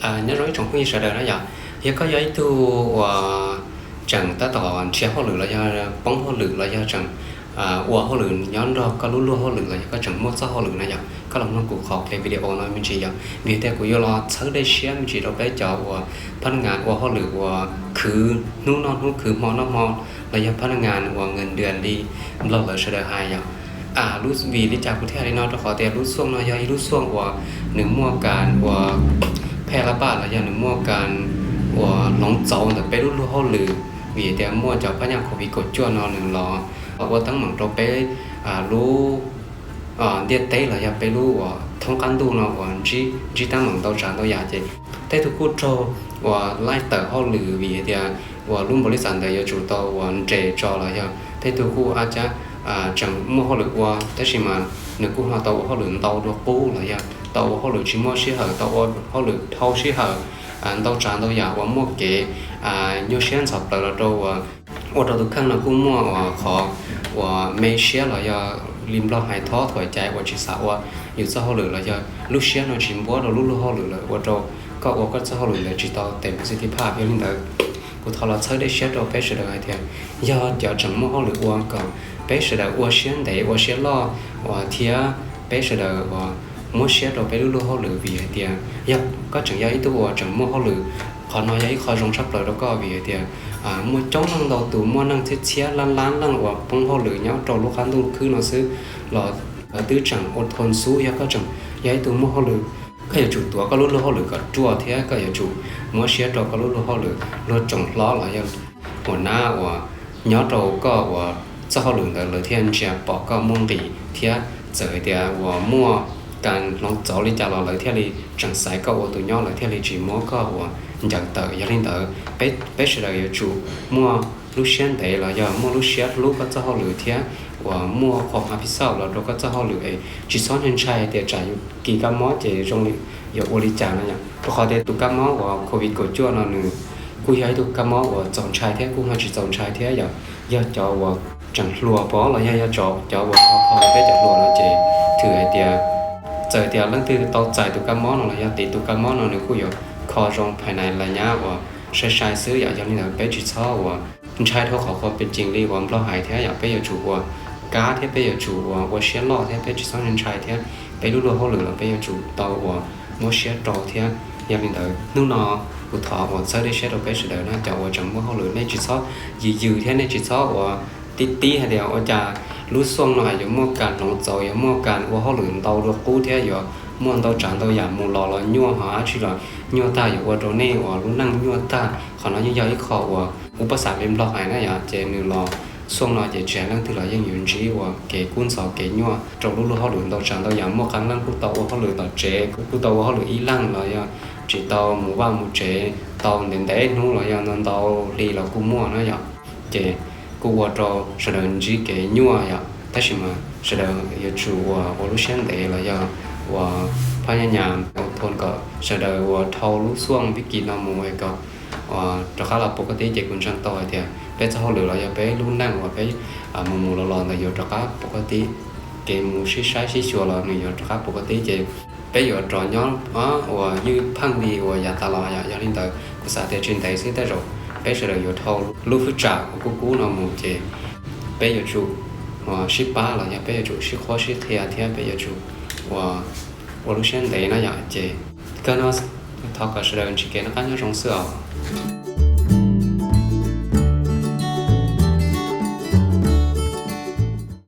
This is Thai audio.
nhớ nói trong khi sợ đời nó giờ giờ có giấy tu chẳng ta tỏ chia họ lử là do bóng họ lử là do chẳng họ lử nhón đó có lúa họ lử là có chẳng mua số họ lử này giờ có lòng nó cũng khó cái video nói mình chỉ giờ vì thế cũng lo sớ đây share mình chỉ đâu bé choพนักงานhọ lửคือนู้นนอนนู้นคือมอlà do พนักงานเงินเดือนดีเราเลยเสดอหายอย่างรู้วีที่จากประเทศที่นอกจะขอแต่รู้ส่วงน้อยรู้ส่วงว่าหนึ่งมั่วการว่าแพร่ระบาดแล้วอย่างหนึ่งมั่วการว่าหลงเจ้าแต่ไปรู้เขาหรือวีแต่มั่วจากพญาโควิดกดจ้วนนอนหนึ่งรอว่าตั้งหมั่งเราไปรู้เดียดเต้แล้วอย่างไปรู้ว่าท้องกันดูเนาะว่าจีตั้งหมั่งเราจานเราอยากจะแต่ทุกคนโจว่าไล่เต๋อเขาหรือวีแต่ว่ารุ่นบริษัทแต่ยังจุดต่อว่าเจจอแล้วอย่างแต่ทุกคนอาจจะchẳng mua họ được qua thế thì mà nếu cũng họ tàu họ được tàu được bù là ya tàu họ được chỉ mua xe hở tàu họ được thâu xe hở tàu tràn tàu giả và mua cái nhiều xe sập là đâu ở đâu khăn là cũng mua họ và mấy xe là ya lim lo hai thó thoại chạy và chỉ sợ và nhiều sao họ được là ya lúc xe nó chỉ mua rồi lúc họ được là ở đâu có sao họ được là chỉ tàu tiền cái gì pháp như thế của thọ là chơi để xe đâu bé sẽ được hay thế do giờ chẳng mua họ được qua còn bé sẽ được qua xe để qua xe lo và thia bé sẽ được mua xe đâu bé lúc họ được vì thế giờ có chẳng giấy tôi chẳng mua họ được họ nói giấy khó trong sắp lời đó có vì thế mua chống năng đầu tủ mua năng thiết xe lăn lăng và bông họ được nhau trò lúc khán tu cứ nó sẽ là tứ chẳng ôn thôn số ya có chẳng giấy tôi mua họ được cái chủตัวก็รู้เขาหรือก็จั่วเท่าก็อยู่มั่วเสียตัวก็รู้เขาหรือรถจงล้ออะไรอย่างหัวหน้าว่าย้อนตัวก็ว่าเจ้าเขาหรือแต่เลยเทียนเชียปอกก็มุ่งดีเท่าเจอเดียวว่ามั่วการลองเจ้าลิจ่าเราเลยเท่านี้จังสายก็ว่าตัวย้อนเลยเท่านี้จีมั่วก็ว่าอยากเต๋ออยากเล่นเต๋อเป๊ะเสียเลยอยู่มั่วลูกเชียนเต๋อเราอย่ามั่วลูกเชียลูกก็เจ้าเขาหรือเท่าว่ามั่วของอภิษฎเราก็เจ้าเขาหรือจีซ้อนเงินใช้เดี๋ยวจ่ายกี่กำมอเจตรงนี้有บริจาคนะอย่างพอเดี๋ยวตุกมอว่าโควิดกดจ้วนหนึ่งกูย้ายตุกมอว่าจงชายเท่กูให้จงชายเท่อย่าจ่อว่าจังรัวป้อแล้วอย่าจ่อว่าเขาไปจากรัวแล้วเจถือไอเดียเจอเดียเรื่องที่ต่อใจตุกมอเราอย่าติดตุกมอเราหนึ่งกูอยู่คอจงภายในระยะว่าใช้ซื้ออย่างนี้เราไปจิตชอบว่าใช้เท่าเขาเป็นจริงรีว่าเราหายเท่อยากไปอยู่จูว่าก้าเท่ไปอยู่จูว่าเชียร์ล่อเท่ไปจิตซ้อนชายเท่ไปรู้เขาหรือเราไปอยู่จูต่อว่าmua xe trâu thì nhà mình đợi lúc nào của thọ và sau đây xe trâu bé sẽ đợi nó chọn và chọn mua họ lựa nên chỉ sót dư thế nên chỉ sót và tí hay điều ở trà lúc xuân này giống mua cạn lòng rồi giống mua cạn và họ lựa tàu được cũ thế rồi mua tàu tràn tàu giả mua lò nhua hả chỉ là nhua taอยู่ว่าตรงนี้ว่ารู้นั่งnhua taเขาnói như vậy khóว่าอุปสรรคเรื่องหลอกหายนะอย่าเจนึงรอส่วนเราจะแชร์เรื่องที่เรายังยืนชี้ว่าเก๋กุ้นสาวเก๋ยัวจงรู้เขาหลุดต่อฉันต่ออย่างมั่วครั้งนั้นผู้ต่อว่าเขาหลุดต่อเจ๊ผู้ต่อว่าเขาหลุดอีหลังเราอย่างจีต่อหมู่บ้านหมู่เจ๊ต่อเด่นเด่นนู้เราอย่างนั้นต่อลีเรากู้มั่วนะอย่างเจ๊กู้ว่าจอแสดงจีเก๋ยัวอย่างแต่ชิมาแสดงยชูว่ารู้เช่นเดเราอย่างว่าพยายามอดทนก็แสดงว่าเท่ารู้ส่วงพิกินเราหมู่ไอ้ก็จะข้าเราปกติเจ๊คุณช่างต่อเถอะbé cho họ lựa là bé luôn năng và bé mù lò là giờ cho các bộ cái tí cái mù xí sai xí chùa là người giờ cho các bộ cái tí chị bé giờ trò nhóm và như phăng đi và nhà ta là nhà linh tử của xã thị trên đấy xí tới rồi bé sẽ được giờ thâu lúc phút trả của cú nó mù chị bé giờ chủ và ship ba là nhà bé giờ chủ ship khó ship thea bé giờ chủ và lúc sáng đấy nó nhà chị cái nó thao cả sự đời chỉ cái nó cá nhau trong sữa